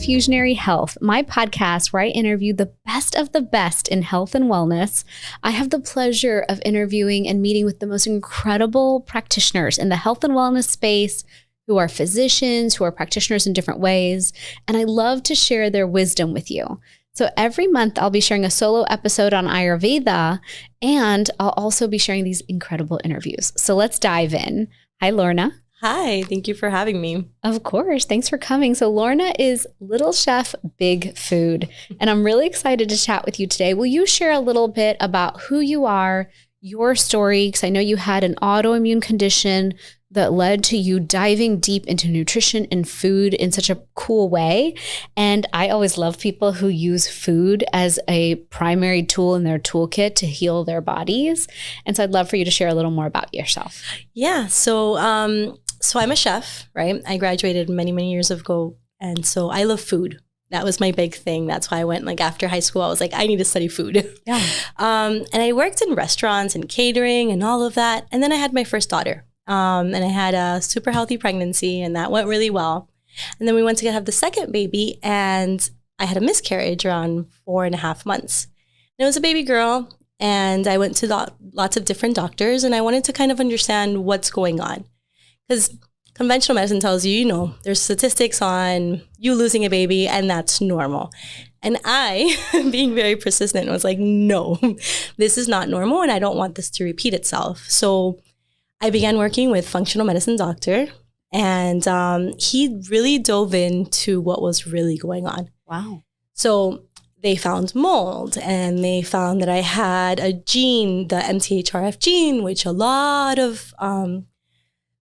Fusionary Health, my podcast where I interview the best of the best in health and wellness. I have the pleasure of interviewing and meeting with the most incredible practitioners in the health and wellness space who are physicians, who are practitioners in different ways. And I love to share their wisdom with you. So every month I'll be sharing a solo episode on Ayurveda, and I'll also be sharing these incredible interviews. So let's dive in. Hi, Lorna. Hi, thank you for having me. Of course. Thanks for coming. So Lorna is Little Chef Big Food, and I'm really excited to chat with you today. Will you share a little bit about who you are, your story? Because I know you had an autoimmune condition that led to you diving deep into nutrition and food in such a cool way. And I always love people who use food as a primary tool in their toolkit to heal their bodies. And so I'd love for you to share a little more about yourself. Yeah, so I'm a chef, right? I graduated many years ago. And so I love food. That was my big thing. That's why I went after high school, I was like, I need to study food. Yeah. And I worked in restaurants and catering and all of that. And then I had my first daughter. And I had a super healthy pregnancy, and that went really well. And then we went to have the second baby, and I had a miscarriage around 4.5 months. And it was a baby girl, and I went to lots of different doctors, and I wanted to kind of understand what's going on. Because conventional medicine tells you, there's statistics on you losing a baby, and that's normal. And I, being very persistent, was like, no, this is not normal, and I don't want this to repeat itself. So I began working with functional medicine doctor, and he really dove into what was really going on. Wow. So they found mold, and they found that I had a gene, the MTHRF gene, which a lot of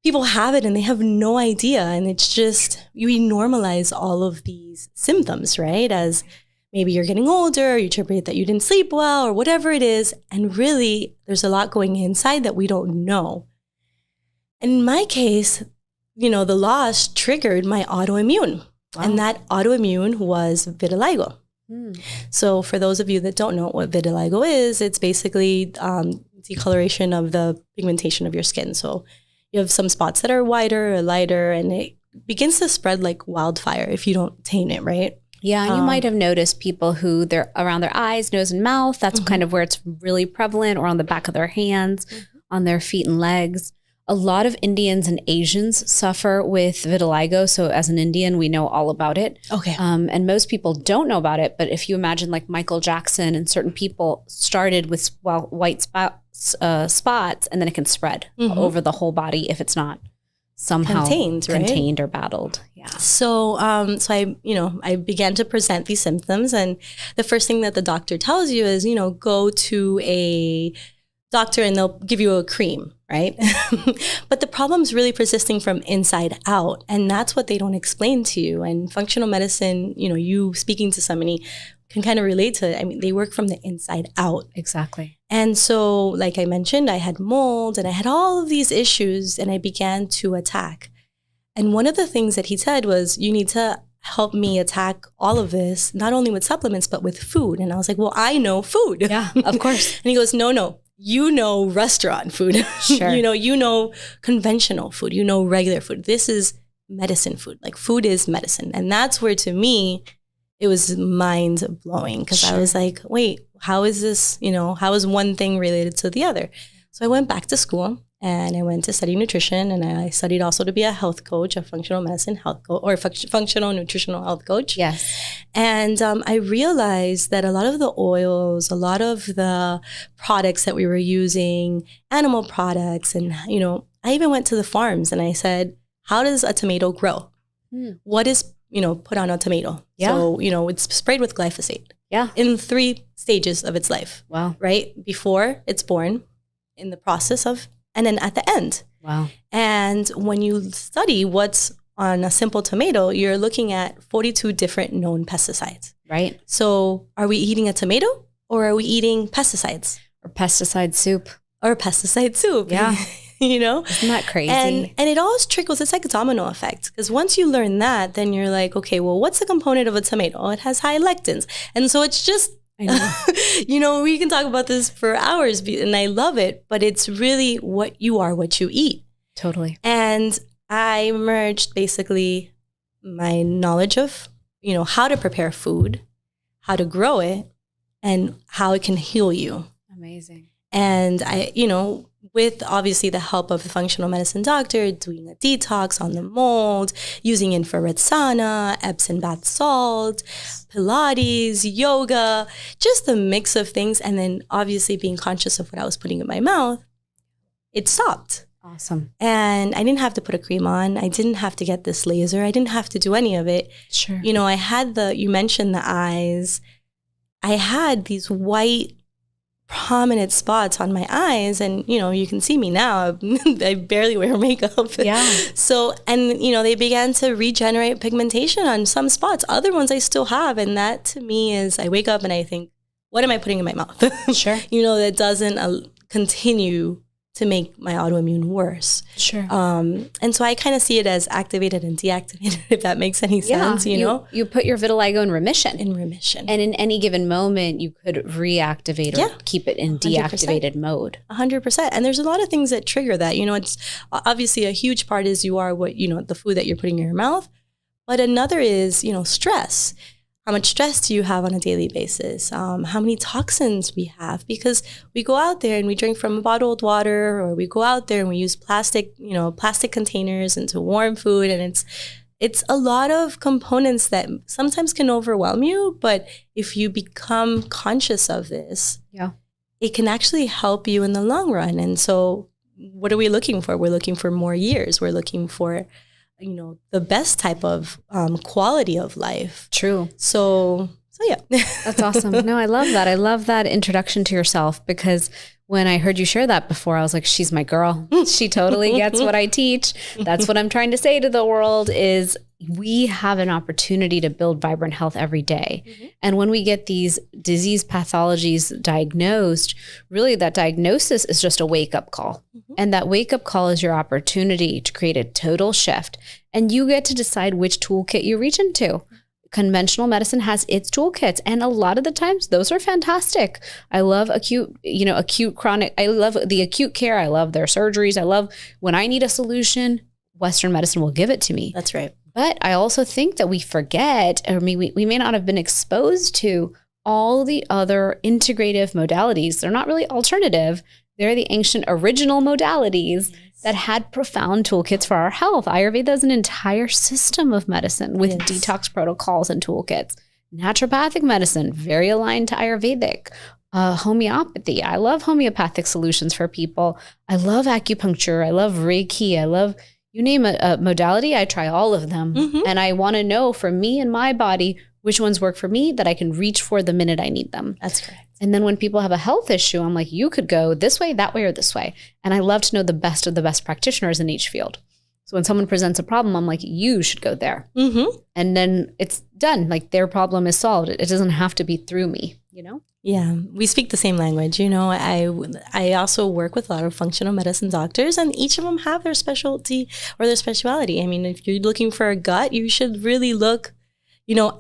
people have it and they have no idea. And it's just, we normalize all of these symptoms, right? As maybe you're getting older, you interpret that you didn't sleep well, or whatever it is. And really, there's a lot going inside that we don't know. In my case, the loss triggered my autoimmune. Wow. And that autoimmune was vitiligo. So for those of you that don't know what vitiligo is, it's basically decoloration of the pigmentation of your skin. So you have some spots that are whiter or lighter, and it begins to spread like wildfire if you don't tame it, right? Yeah, and you might have noticed people who they're around their eyes, nose, and mouth. That's kind of where it's really prevalent, or on the back of their hands, on their feet and legs. A lot of Indians and Asians suffer with vitiligo. So as an Indian, we know all about it. Okay. And most people don't know about it. But if you imagine like Michael Jackson and certain people started with white spots, and then it can spread over the whole body if it's not somehow contained or battled. Yeah. So I began to present these symptoms, and the first thing that the doctor tells you is, go to a doctor and they'll give you a cream, right? But the problem's really persisting from inside out, and that's what they don't explain to you. And functional medicine, you speaking to somebody can kind of relate to it. I mean, they work from the inside out. Exactly. And so, like I mentioned, I had mold and I had all of these issues, and I began to attack. And one of the things that he said was, you need to help me attack all of this, not only with supplements, but with food. And I was like, well, I know food. Yeah, of course. And he goes, no, restaurant food. Sure. you know conventional food, regular food. This is medicine food. Like, food is medicine. And that's where, to me, it was mind blowing, because I was like, wait, how is this, how is one thing related to the other? So I went back to school, and I went to study nutrition, and I studied also to be a health coach, a functional medicine health coach, or functional nutritional health coach. Yes. And I realized that a lot of the oils, a lot of the products that we were using, animal products, and, I even went to the farms and I said, how does a tomato grow? What is, put on a tomato? Yeah. So, it's sprayed with glyphosate. Yeah. In 3 stages of its life. Wow. Right? Before it's born, in the process of, and then at the end. Wow. And when you study what's on a simple tomato, you're looking at 42 different known pesticides. Right. So are we eating a tomato, or are we eating pesticides? Or pesticide soup. Or pesticide soup. Yeah. Isn't that crazy? And it always trickles. It's like a domino effect. Because once you learn that, then you're like, okay, well, what's the component of a tomato? Oh, it has high lectins. And so it's just, I know. We can talk about this for hours, and I love it, but it's really what you are, what you eat. Totally. And I merged basically my knowledge of how to prepare food, how to grow it, and how it can heal you. Amazing. And I, with obviously the help of the functional medicine doctor, doing a detox on the mold, using infrared sauna, Epsom bath salt, Pilates, yoga, just a mix of things. And then obviously being conscious of what I was putting in my mouth, it stopped. Awesome. And I didn't have to put a cream on. I didn't have to get this laser. I didn't have to do any of it. Sure. I had you mentioned the eyes. I had these white prominent spots on my eyes, and you can see me now. I barely wear makeup. Yeah. So, and they began to regenerate pigmentation on some spots. Other ones I still have, and that to me is, I wake up and I think, what am I putting in my mouth? Sure. That doesn't continue to make my autoimmune worse. Sure. And so I kind of see it as activated and deactivated, if that makes any sense, You put your vitiligo in remission. In remission. And in any given moment, you could reactivate or keep it in 100%. Deactivated mode. 100%. And there's a lot of things that trigger that. It's obviously a huge part is you are what, the food that you're putting in your mouth. But another is, stress. How much stress do you have on a daily basis? How many toxins we have? Because we go out there and we drink from bottled water, or we go out there and we use plastic containers into warm food. And it's a lot of components that sometimes can overwhelm you. But if you become conscious of this, it can actually help you in the long run. And so what are we looking for? We're looking for more years. We're looking for the best type of quality of life. True. So yeah. That's awesome. No, I love that. I love that introduction to yourself, because when I heard you share that before, I was like, she's my girl. She totally gets what I teach. That's what I'm trying to say to the world is we have an opportunity to build vibrant health every day. Mm-hmm. And when we get these disease pathologies diagnosed, really that diagnosis is just a wake-up call. Mm-hmm. And that wake-up call is your opportunity to create a total shift. And you get to decide which toolkit you reach into. Conventional medicine has its toolkits, and a lot of the times those are fantastic. I love acute chronic. I love the acute care. I love their surgeries. I love when I need a solution, Western medicine will give it to me. That's right. But I also think that we forget, or we may not have been exposed to all the other integrative modalities. They're not really alternative. They're the ancient original modalities that had profound toolkits for our health. Ayurveda is an entire system of medicine with detox protocols and toolkits. Naturopathic medicine, very aligned to Ayurvedic. Homeopathy. I love homeopathic solutions for people. I love acupuncture. I love Reiki. I love, you name a modality, I try all of them. Mm-hmm. And I want to know for me and my body, which ones work for me that I can reach for the minute I need them. That's correct. And then when people have a health issue, I'm like, you could go this way, that way, or this way. And I love to know the best of the best practitioners in each field. So when someone presents a problem, I'm like, you should go there. Mm-hmm. And then it's done. Like their problem is solved. It doesn't have to be through me, Yeah, we speak the same language. I also work with a lot of functional medicine doctors, and each of them have their specialty or their speciality. I mean, if you're looking for a gut, you should really look,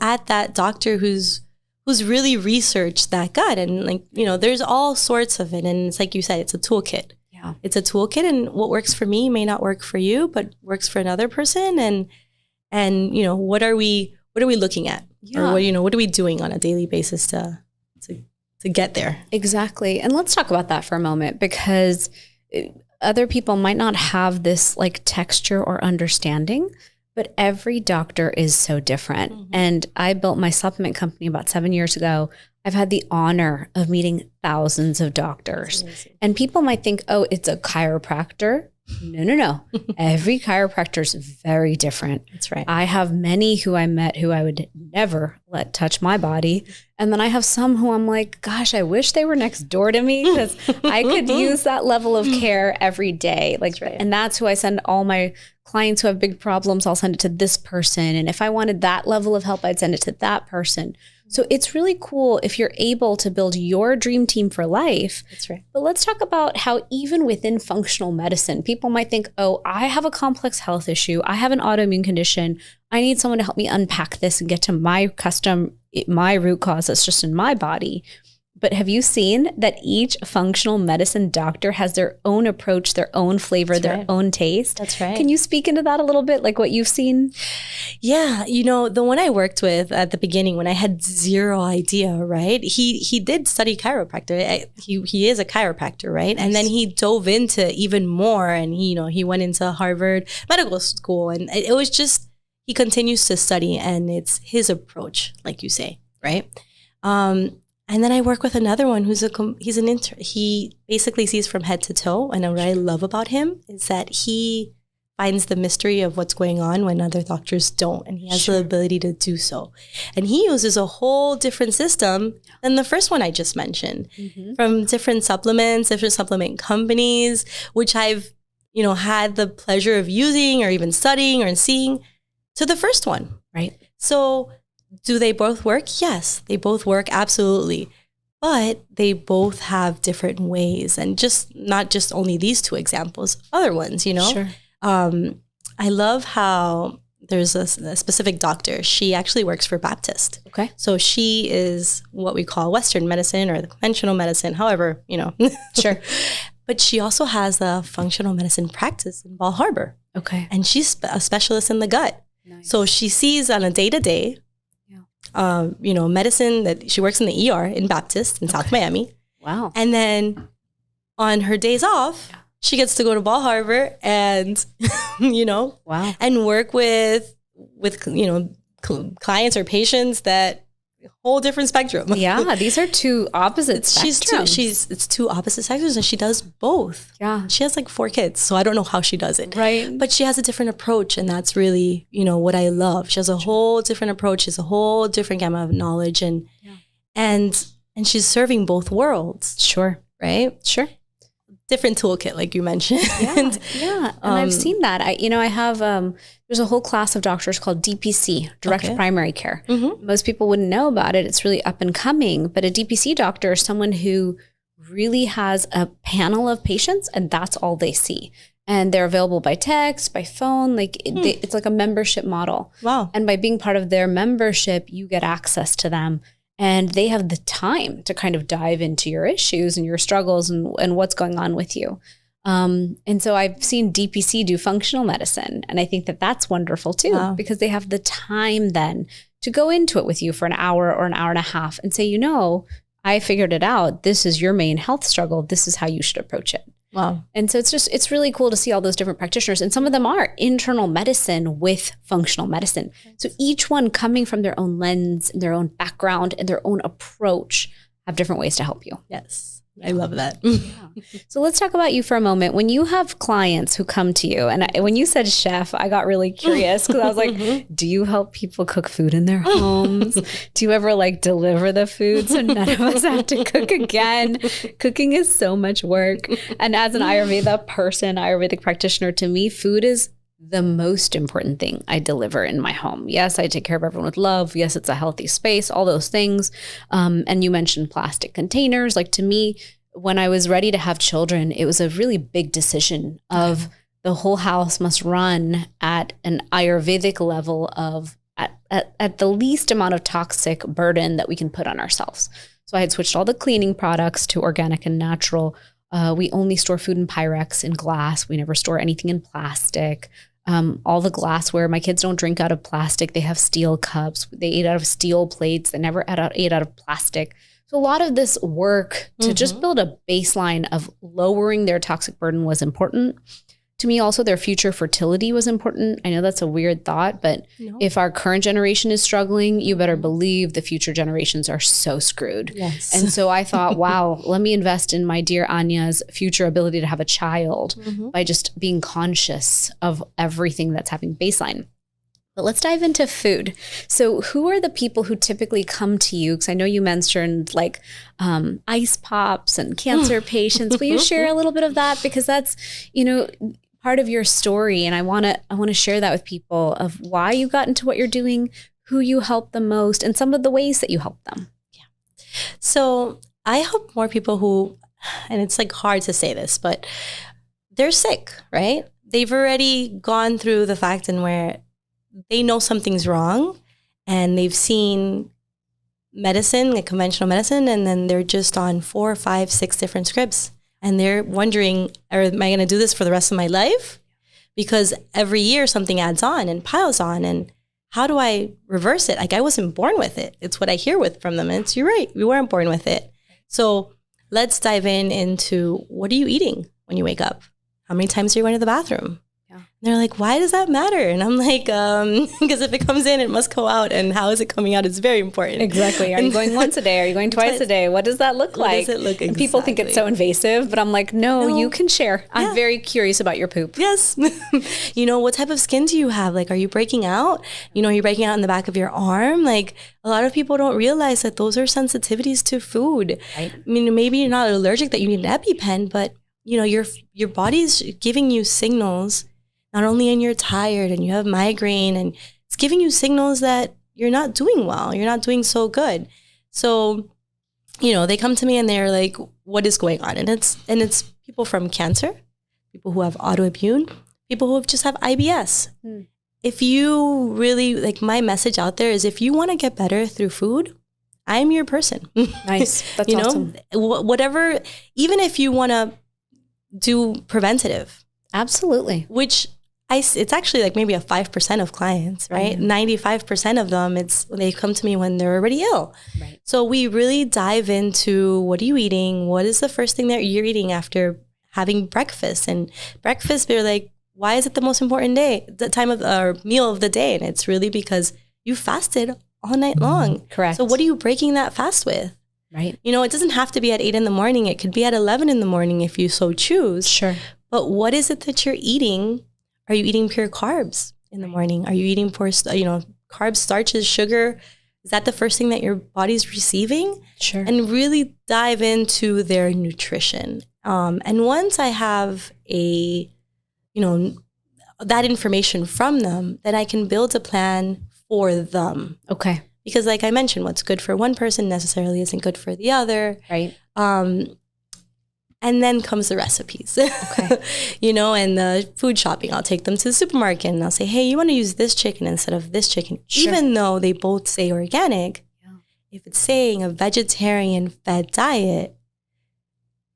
at that doctor who's really researched that gut. And there's all sorts of it. And it's like you said, it's a toolkit. Yeah. It's a toolkit, and what works for me may not work for you, but works for another person. And what are we looking at? Yeah. Or what are we doing on a daily basis to get there? Exactly. And let's talk about that for a moment, because other people might not have this like texture or understanding, but every doctor is so different. Mm-hmm. And I built my supplement company about 7 years ago. I've had the honor of meeting thousands of doctors. And people might think, oh, it's a chiropractor. No. Every chiropractor is very different. That's right. I have many who I met who I would never let touch my body. And then I have some who I'm like, gosh, I wish they were next door to me, because I could use that level of care every day. That's right. And that's who I send all my clients who have big problems. I'll send it to this person. And if I wanted that level of help, I'd send it to that person. So it's really cool if you're able to build your dream team for life. That's right. But let's talk about how even within functional medicine, people might think, oh, I have a complex health issue. I have an autoimmune condition. I need someone to help me unpack this and get to my root cause that's just in my body. But have you seen that each functional medicine doctor has their own approach, their own flavor, their own taste? That's right. Can you speak into that a little bit, like what you've seen? Yeah. You know, the one I worked with at the beginning when I had zero idea, right? He did study chiropractor. He is a chiropractor, right? Nice. And then he dove into even more, and he went into Harvard Medical School, and it was just, he continues to study, and it's his approach, like you say, right? And then I work with another one he basically sees from head to toe. And what I love about him is that he finds the mystery of what's going on when other doctors don't. And he has the ability to do so. And he uses a whole different system than the first one I just mentioned, from different supplements, different supplement companies, which I've, had the pleasure of using or even studying or seeing, to the first one. Right. So do they both work? Yes, they both work. Absolutely. But they both have different ways, and not just only these two examples, other ones, Sure. I love how there's a specific doctor. She actually works for Baptist. Okay. So she is what we call Western medicine or the conventional medicine, however, Sure. But she also has a functional medicine practice in Bal Harbour. Okay. And she's a specialist in the gut. Nice. So she sees on a day-to-day, medicine, that she works in the ER in Baptist in South Miami. Wow. And then on her days off, she gets to go to Bal Harbour and, wow, and work with clients or patients that whole different spectrum. Yeah, these are two opposite spectrums. It's two opposite spectrums, and she does both. Yeah. She has like 4 kids, so I don't know how she does it. Right. But she has a different approach, and that's really, what I love. She has a whole different approach. She has a whole different gamut of knowledge, and she's serving both worlds. Sure. Right? Sure. Different toolkit, like you mentioned. Yeah. And I've seen that. I have, there's a whole class of doctors called DPC, direct primary care. Mm-hmm. Most people wouldn't know about it. It's really up and coming. But a DPC doctor is someone who really has a panel of patients, and that's all they see. And they're available by text, by phone. It's like a membership model. Wow. And by being part of their membership, you get access to them. And they have the time to kind of dive into your issues and your struggles and what's going on with you. And so I've seen DPC do functional medicine. And I think that that's wonderful too, because they have the time then to go into it with you for an hour or an hour and a half and say, I figured it out. This is your main health struggle. This is how you should approach it. Wow. And so it's really cool to see all those different practitioners. And some of them are internal medicine with functional medicine. So each one coming from their own lens, and their own background, and their own approach have different ways to help you. Yes. I love that. Yeah. So let's talk about you for a moment. When you have clients who come to you, and when you said chef, I got really curious because I was like, do you help people cook food in their homes? Do you ever deliver the food so none of us have to cook again? Cooking is so much work. And as an Ayurvedic practitioner, to me, food is the most important thing I deliver in my home. Yes, I take care of everyone with love. Yes, it's a healthy space, all those things. And you mentioned plastic containers. To me, when I was ready to have children, it was a really big decision of the whole house must run at an Ayurvedic level of at the least amount of toxic burden that we can put on ourselves. So I had switched all the cleaning products to organic and natural. We only store food in Pyrex, in glass. We never store anything in plastic. All the glassware, my kids don't drink out of plastic. They have steel cups. They eat out of steel plates. They never ate out of plastic. So a lot of this work to just build a baseline of lowering their toxic burden was important. To me, also, their future fertility was important. I know that's a weird thought, but if our current generation is struggling, you better believe the future generations are so screwed. Yes. And so I thought, wow, let me invest in my dear Anya's future ability to have a child by just being conscious of everything that's happening baseline. But let's dive into food. So who are the people who typically come to you? Because I know you mentioned ice pops and cancer patients. Will you share a little bit of that? Because that's, part of your story. And I want to share that with people of why you got into what you're doing, who you help the most, and some of the ways that you help them. Yeah. So I help more people who, and it's hard to say this, but they're sick, right? They've already gone through the fact and where they know something's wrong, and they've seen medicine, like conventional medicine, and then they're just on 4, 5, 6 different scripts. And they're wondering, am I going to do this for the rest of my life? Because every year something adds on and piles on. And how do I reverse it? Like, I wasn't born with it. It's what I hear from them. And you're right. We weren't born with it. So let's dive into, what are you eating when you wake up? How many times are you going to the bathroom? They're like, why does that matter? And I'm like, because if it comes in, it must go out. And how is it coming out is very important. Exactly. Are you going once a day? Are you going twice a day? What does that look like? What does it look exactly? And people think it's so invasive, but I'm like, no, you can share. I'm very curious about your poop. Yes. What type of skin do you have? Like, are you breaking out? Are you breaking out in the back of your arm? Like, a lot of people don't realize that those are sensitivities to food. Right. I mean, maybe you're not allergic that you need an EpiPen, but your body's giving you signals. Not only and you're tired and you have migraine, and it's giving you signals that you're not doing well. You're not doing so good. So, they come to me and they're like, what is going on? And it's people from cancer, people who have autoimmune, people who just have IBS. If you really, like, my message out there is, if you want to get better through food, I'm your person. Nice. That's awesome. Whatever, even if you want to do preventative. Absolutely. Which it's actually like maybe a 5% of clients, right? 95% of them, they come to me when they're already ill. Right. So we really dive into, what are you eating? What is the first thing that you're eating after having breakfast? And breakfast, they're like, why is it the most important time of or meal of the day? And it's really because you fasted all night long. Correct. So what are you breaking that fast with? Right. It doesn't have to be at 8 a.m. It could be at 11 a.m. if you so choose. Sure. But what is it that you're eating? Are you eating pure carbs in the morning? Are you eating pure, carbs, starches, sugar? Is that the first thing that your body's receiving? Sure. And really dive into their nutrition. And once I have that information from them, then I can build a plan for them. Okay. Because like I mentioned, what's good for one person necessarily isn't good for the other. Right. And then comes the recipes, okay. And the food shopping. I'll take them to the supermarket and I'll say, hey, you want to use this chicken instead of this chicken? Sure. Even though they both say organic, if it's saying a vegetarian fed diet,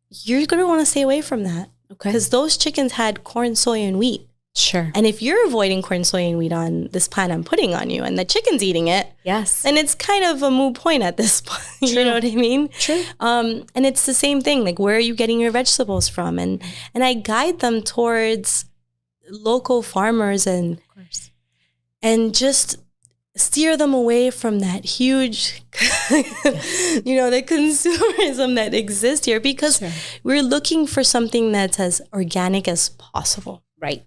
you're going to want to stay away from that. Okay. Because those chickens had corn, soy, and wheat. Sure. And if you're avoiding corn, soy, and wheat on this plan I'm putting on you, and the chicken's eating it, yes, and it's kind of a moot point at this point. True. You know what I mean? True. And it's the same thing. Like, where are you getting your vegetables from? And I guide them towards local farmers and just steer them away from that huge, the consumerism that exists here, because we're looking for something that's as organic as possible. Right.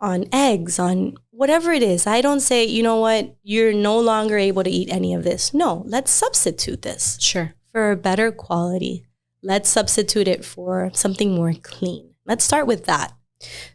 On eggs, on whatever it is. I don't say, you know what, you're no longer able to eat any of this. No, let's substitute this. Sure. For a better quality. Let's substitute it for something more clean. Let's start with that.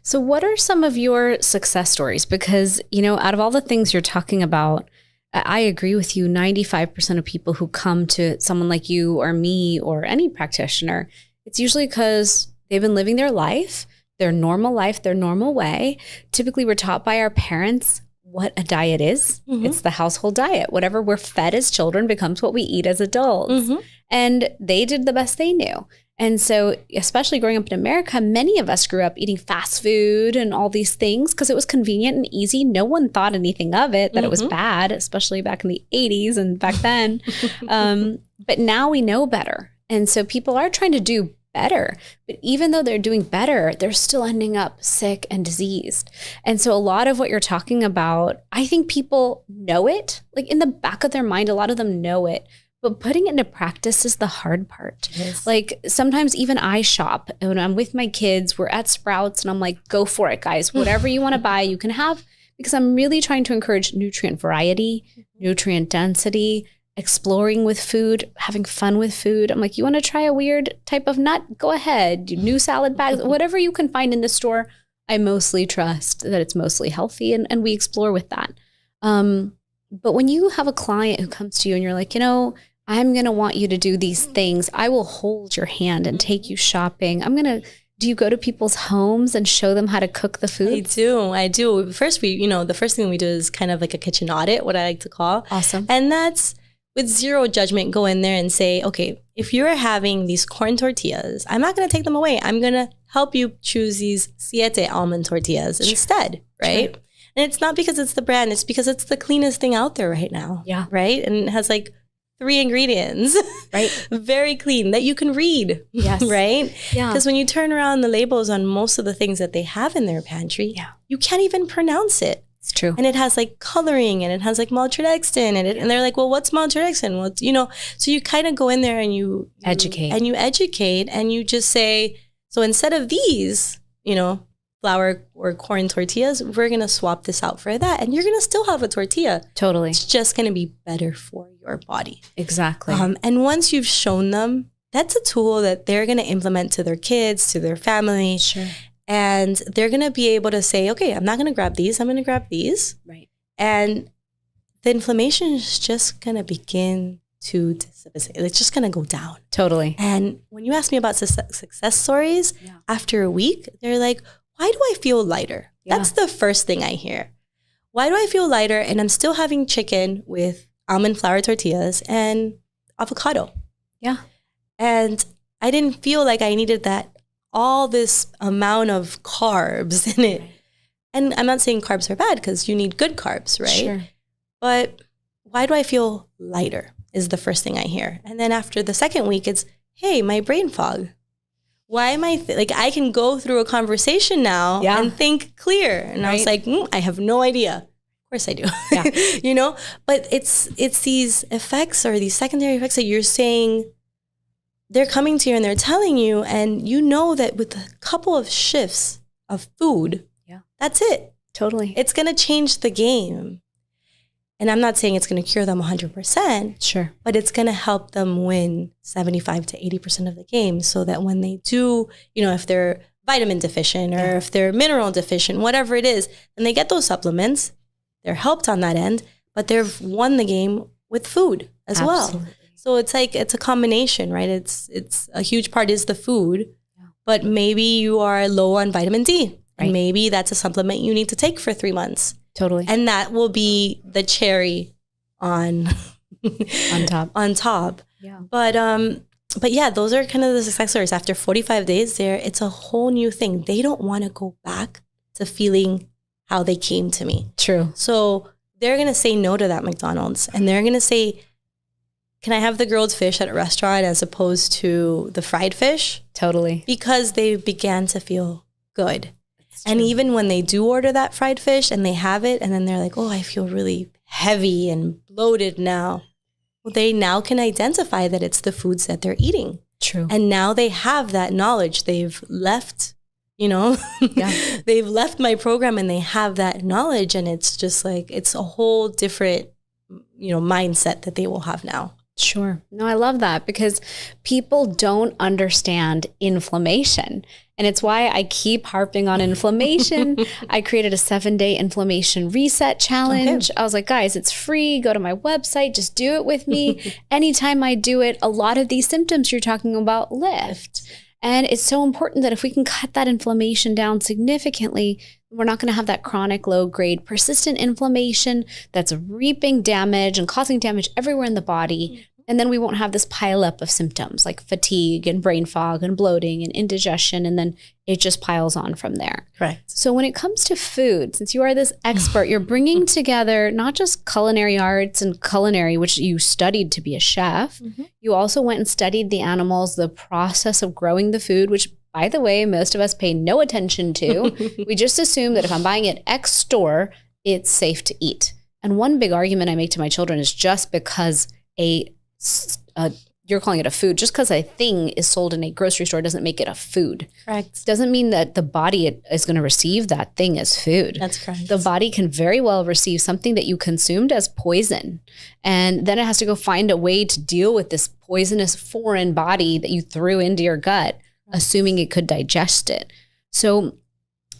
So what are some of your success stories? Because, out of all the things you're talking about, I agree with you. 95% of people who come to someone like you or me or any practitioner, it's usually because they've been living their life, their normal life, their normal way. Typically, we're taught by our parents what a diet is. Mm-hmm. It's the household diet. Whatever we're fed as children becomes what we eat as adults. Mm-hmm. And they did the best they knew. And so, especially growing up in America, many of us grew up eating fast food and all these things because it was convenient and easy. No one thought anything of it, that it was bad, especially back in the 80s and back then. But now we know better. And so people are trying to do better. But even though they're doing better, they're still ending up sick and diseased. And so a lot of what you're talking about, I think people know it, like in the back of their mind, a lot of them know it. But putting it into practice is the hard part. Yes. Like sometimes even I shop when I'm with my kids, we're at Sprouts and I'm like, go for it, guys. Whatever you want to buy, you can have, because I'm really trying to encourage nutrient variety, nutrient density, exploring with food, having fun with food. I'm like, you want to try a weird type of nut? Go ahead. New salad bags, whatever you can find in the store. I mostly trust that it's mostly healthy and we explore with that. But when you have a client who comes to you and you're like, I'm going to want you to do these things. I will hold your hand and take you shopping. Do you go to people's homes and show them how to cook the food? I do. First, the first thing we do is kind of like a kitchen audit, what I like to call. Awesome. And that's with zero judgment, go in there and say, okay, if you're having these corn tortillas, I'm not going to take them away. I'm going to help you choose these siete almond tortillas instead, right? Sure. And it's not because it's the brand, it's because it's the cleanest thing out there right now. Yeah. Right? And it has like 3 ingredients. Right. Very clean that you can read. Yes. Right? Yeah. Because when you turn around the labels on most of the things that they have in their pantry, you can't even pronounce it. It's true. And it has like coloring and it has like maltodextrin and they're like, well, what's maltodextrin? Well, you know, so you kind of go in there and you educate and you just say, so instead of these, you know, flour or corn tortillas, we're going to swap this out for that. And you're going to still have a tortilla. Totally. It's just going to be better for your body. Exactly. And once you've shown them, that's a tool that they're going to implement to their kids, to their family. Sure. And they're going to be able to say, okay, I'm not going to grab these. I'm going to grab these. Right. And the inflammation is just going to begin to dissipate. It's just going to go down. Totally. And when you ask me about success stories, after a week, they're like, why do I feel lighter? Yeah. That's the first thing I hear. Why do I feel lighter? And I'm still having chicken with almond flour tortillas and avocado. Yeah. And I didn't feel like I needed all this amount of carbs in it. Right. And I'm not saying carbs are bad because you need good carbs, right? Sure. But why do I feel lighter is the first thing I hear. And then after the second week, it's, hey, my brain fog. Why am I I can go through a conversation now and think clear. And I was like, I have no idea. Of course I do. Yeah. You know, but it's these effects or these secondary effects that you're saying, they're coming to you and they're telling you, and you know that with a couple of shifts of food, that's it. Totally. It's going to change the game. And I'm not saying it's going to cure them 100%. Sure. But it's going to help them win 75 to 80% of the game so that when they do, you know, if they're vitamin deficient or if they're mineral deficient, whatever it is, and they get those supplements, they're helped on that end, but they've won the game with food as well. So it's like, it's a combination, right? It's a huge part is the food, but maybe you are low on vitamin D. And maybe that's a supplement you need to take for 3 months. Totally. And that will be the cherry on top. Yeah. But yeah, those are kind of the success stories. After 45 days there, it's a whole new thing. They don't want to go back to feeling how they came to me. True. So they're going to say no to that McDonald's and they're going to say, can I have the grilled fish at a restaurant as opposed to the fried fish? Totally. Because they began to feel good. And even when they do order that fried fish and they have it and then they're like, oh, I feel really heavy and bloated now. Well, they now can identify that it's the foods that they're eating. True. And now they have that knowledge. They've left, you know, they've left my program and they have that knowledge. And it's just like, it's a whole different, you know, mindset that they will have now. Sure. No, I love that because people don't understand inflammation. And it's why I keep harping on inflammation. I created a 7-day inflammation reset challenge. Okay. I was like, guys, it's free. Go to my website. Just do it with me. Anytime I do it, a lot of these symptoms you're talking about lift. And it's so important that if we can cut that inflammation down significantly, we're not going to have that chronic low-grade persistent inflammation that's reaping damage and causing damage everywhere in the body. And then we won't have this pileup of symptoms like fatigue and brain fog and bloating and indigestion. And then it just piles on from there. Right. So when it comes to food, since you are this expert, you're bringing together not just culinary arts and culinary, which you studied to be a chef. Mm-hmm. You also went and studied the animals, the process of growing the food, which, by the way, most of us pay no attention to. We just assume that if I'm buying it X store, it's safe to eat. And one big argument I make to my children is just because you're calling it a food, just because a thing is sold in a grocery store doesn't make it a food. Correct. Doesn't mean that the body is going to receive that thing as food. That's correct. The body can very well receive something that you consumed as poison. And then it has to go find a way to deal with this poisonous foreign body that you threw into your gut, assuming it could digest it. So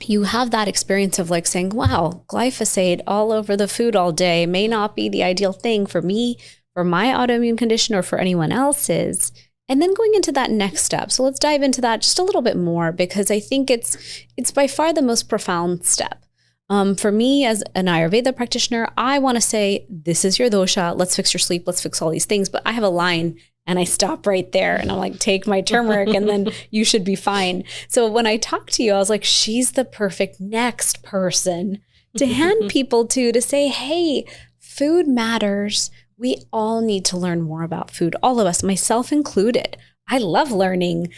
you have that experience of like saying, wow, glyphosate all over the food all day may not be the ideal thing for me, for my autoimmune condition, or for anyone else's. And then going into that next step. So let's dive into that just a little bit more, because I think it's by far the most profound step For me as an Ayurveda practitioner, I want to say, this is your dosha. Let's fix your sleep. Let's fix all these things. But I have a line and I stop right there and I'm like, take my turmeric and then you should be fine. So when I talked to you, I was like, she's the perfect next person to hand people to say, hey, food matters. We all need to learn more about food. All of us, myself included. I love learning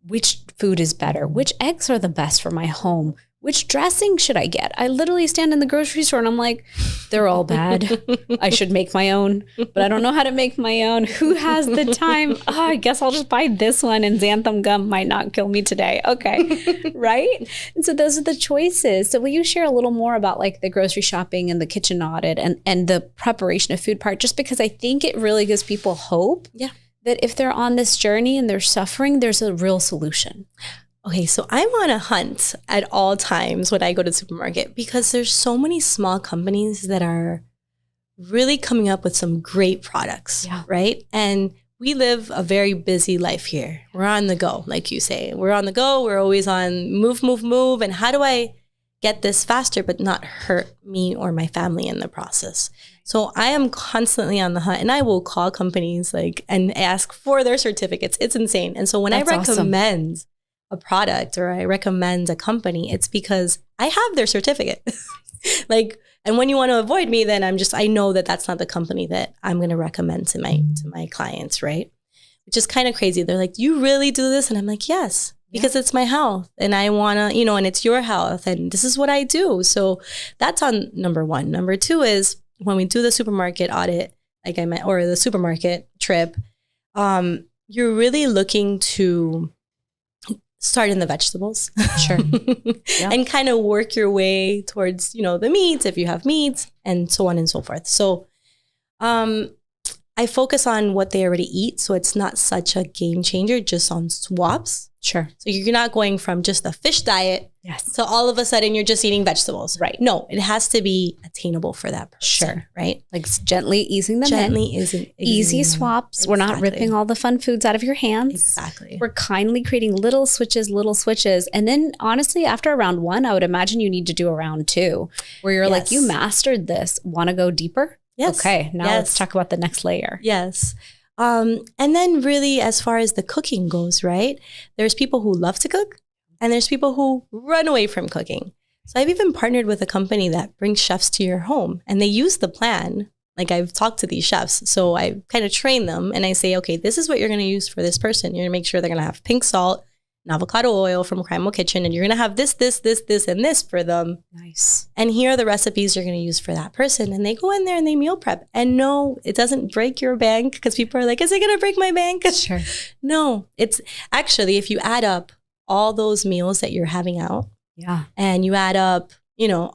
which food is better, which eggs are the best for my home, which dressing should I get? I literally stand in the grocery store and I'm like, they're all bad. I should make my own, but I don't know how to make my own. Who has the time? Oh, I guess I'll just buy this one and xanthan gum might not kill me today. Okay, right? And so those are the choices. So will you share a little more about like the grocery shopping and the kitchen audit and the preparation of food part, just because I think it really gives people hope that if they're on this journey and they're suffering, there's a real solution. Okay, so I'm on a hunt at all times when I go to the supermarket because there's so many small companies that are really coming up with some great products, right? And we live a very busy life here. We're on the go, like you say. We're on the go. We're always on move, move, move. And how do I get this faster but not hurt me or my family in the process? So I am constantly on the hunt and I will call companies and ask for their certificates. It's insane. And so when I recommend a product or I recommend a company, it's because I have their certificate. And when you want to avoid me, then I know that that's not the company that I'm going to recommend to my clients, right? Which is kind of crazy. They're like, you really do this? And I'm like, yes, because it's my health and I want to, and it's your health and this is what I do. So that's on number one. Number two is when we do the supermarket audit, like I meant, or the supermarket trip, you're really looking to start in the vegetables. Sure. And kind of work your way towards, the meats, if you have meats, and so on and so forth. So I focus on what they already eat. So it's not such a game changer, just on swaps. Sure. So you're not going from just a fish diet to all of a sudden you're just eating vegetables. Right. No, it has to be attainable for that person. Sure. Right. Like gently easing them in. Easy swaps. Exactly. We're not ripping all the fun foods out of your hands. Exactly. We're kindly creating little switches. And then honestly, after round one, I would imagine you need to do a round two where you're like, you mastered this. Want to go deeper? Yes. Okay. Now let's talk about the next layer. Yes. And then really, as far as the cooking goes, right? There's people who love to cook and there's people who run away from cooking. So I've even partnered with a company that brings chefs to your home and they use the plan. Like I've talked to these chefs. So I kind of train them and I say, okay, this is what you're going to use for this person. You're going to make sure they're going to have pink salt and avocado oil from Primal Kitchen. And you're going to have this, and this for them. Nice. And here are the recipes you're going to use for that person. And they go in there and they meal prep. And no, it doesn't break your bank because people are like, is it going to break my bank? Sure. No, it's actually, if you add up all those meals that you're having out and you add up,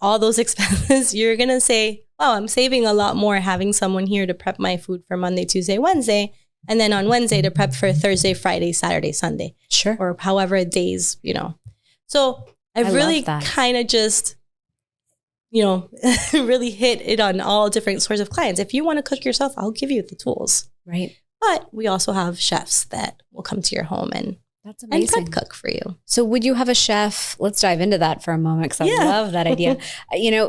all those expenses, you're going to say, wow, I'm saving a lot more having someone here to prep my food for Monday, Tuesday, Wednesday. And then on Wednesday to prep for Thursday, Friday, Saturday, Sunday. Sure. Or however days, So I've really kind of just, really hit it on all different sorts of clients. If you want to cook yourself, I'll give you the tools. Right. But we also have chefs that will come to your home and that's amazing. And prep cook for you. So would you have a chef? Let's dive into that for a moment because I love that idea.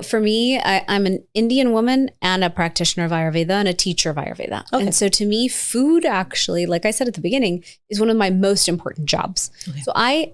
For me, I'm an Indian woman and a practitioner of Ayurveda and a teacher of Ayurveda. Okay. And so to me, food actually, like I said at the beginning, is one of my most important jobs. Okay. So I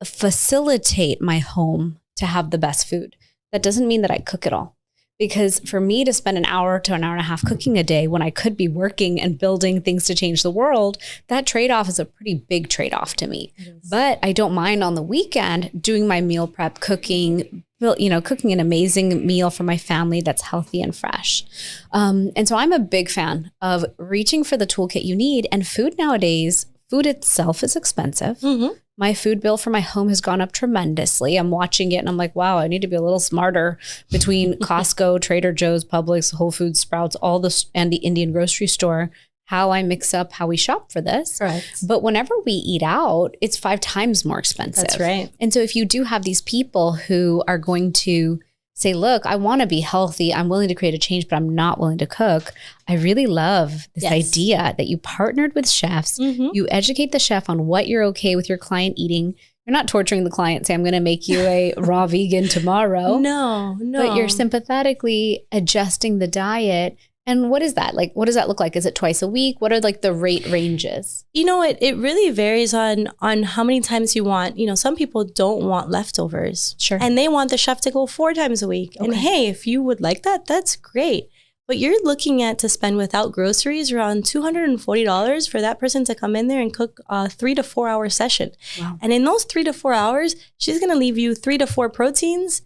facilitate my home to have the best food. That doesn't mean that I cook it all. Because for me to spend an hour to an hour and a half cooking a day when I could be working and building things to change the world, that trade-off is a pretty big trade-off to me. But I don't mind on the weekend doing my meal prep, cooking an amazing meal for my family that's healthy and fresh. And so I'm a big fan of reaching for the toolkit you need. And food nowadays, food itself is expensive. Mm-hmm. My food bill for my home has gone up tremendously. I'm watching it and I'm like, wow, I need to be a little smarter between Costco, Trader Joe's, Publix, Whole Foods, Sprouts, all this, and the Indian grocery store, how I mix up how we shop for this. Right. But whenever we eat out, it's 5 times more expensive. That's right. And so if you do have these people who are going to say, look, I want to be healthy. I'm willing to create a change, but I'm not willing to cook. I really love this idea that you partnered with chefs. Mm-hmm. You educate the chef on what you're okay with your client eating. You're not torturing the client, say, I'm going to make you a raw vegan tomorrow. No. But you're sympathetically adjusting the diet. And what is that? Like, what does that look like? Is it twice a week? What are like the rate ranges? It really varies on how many times you want. Some people don't want leftovers. Sure. And they want the chef to go 4 times a week. Okay. And hey, if you would like that, that's great. But you're looking at to spend without groceries around $240 for that person to come in there and cook a 3 to 4 hour session. Wow. And in those 3 to 4 hours, she's going to leave you 3 to 4 proteins,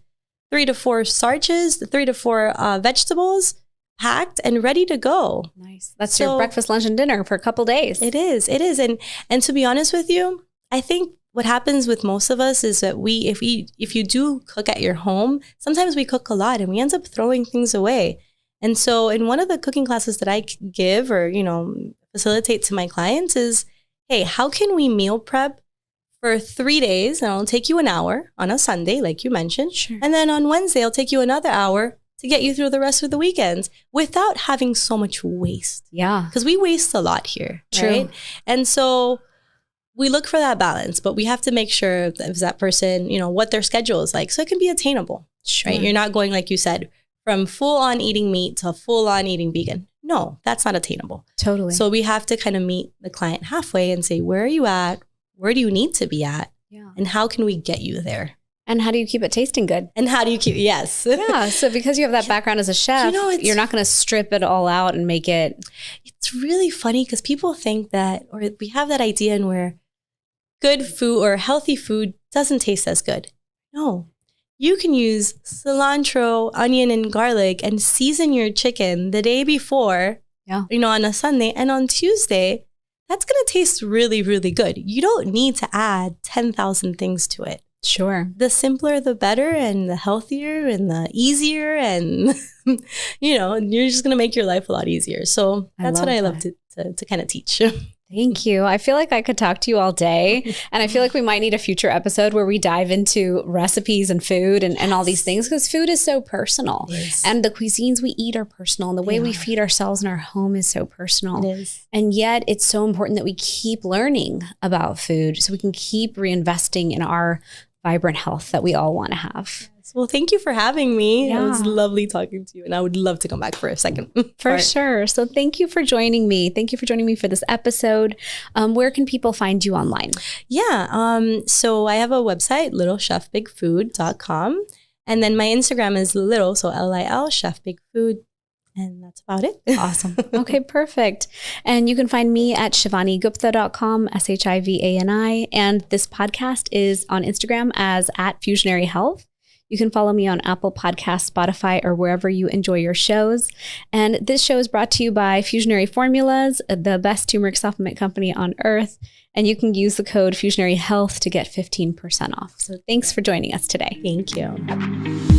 3 to 4 starches, 3 to 4 vegetables, packed and ready to go. Nice. That's your breakfast, lunch, and dinner for a couple days. It is. And to be honest with you, I think what happens with most of us is that if you do cook at your home, sometimes we cook a lot and we end up throwing things away. And so in one of the cooking classes that I give or, facilitate to my clients is, hey, how can we meal prep for 3 days? And it'll take you an hour on a Sunday, like you mentioned. Sure. And then on Wednesday, it'll take you another hour to get you through the rest of the weekends without having so much waste. Yeah. Because we waste a lot here. True. Right? And so we look for that balance, but we have to make sure if that person, what their schedule is like. So it can be attainable. Sure. Right? You're not going, like you said, from full on eating meat to full on eating vegan. No, that's not attainable. Totally. So we have to kind of meet the client halfway and say, where are you at? Where do you need to be at? Yeah. And how can we get you there? And how do you keep it tasting good? And how do you keep, yes. Yeah. So because you have that background as a chef, you're not going to strip it all out and make it. It's really funny because people think that, or we have that idea in where good food or healthy food doesn't taste as good. No. You can use cilantro, onion, and garlic and season your chicken the day before, on a Sunday. And on Tuesday, that's going to taste really, really good. You don't need to add 10,000 things to it. Sure. The simpler, the better, and the healthier and the easier. And, you're just going to make your life a lot easier. So that's what I love to kind of teach. Thank you. I feel like I could talk to you all day. And I feel like we might need a future episode where we dive into recipes and food and all these things, because food is so personal. And the cuisines we eat are personal. And the way we feed ourselves in our home is so personal. It is. And yet it's so important that we keep learning about food so we can keep reinvesting in our vibrant health that we all want to have. Well, thank you for having me. Yeah. It was lovely talking to you. And I would love to come back for a second. For sure. So thank you for joining me. Thank you for joining me for this episode. Where can people find you online? Yeah. So I have a website, LilChefBigFood.com. And then my Instagram is Lil, so Lil, Chef Big Food. And that's about it. Awesome. Okay, perfect. And you can find me at ShivaniGupta.com, SHIVANI. And this podcast is on Instagram as @Fusionary Health. You can follow me on Apple Podcasts, Spotify, or wherever you enjoy your shows. And this show is brought to you by Fusionary Formulas, the best turmeric supplement company on earth. And you can use the code Fusionary Health to get 15% off. So thanks for joining us today. Thank you.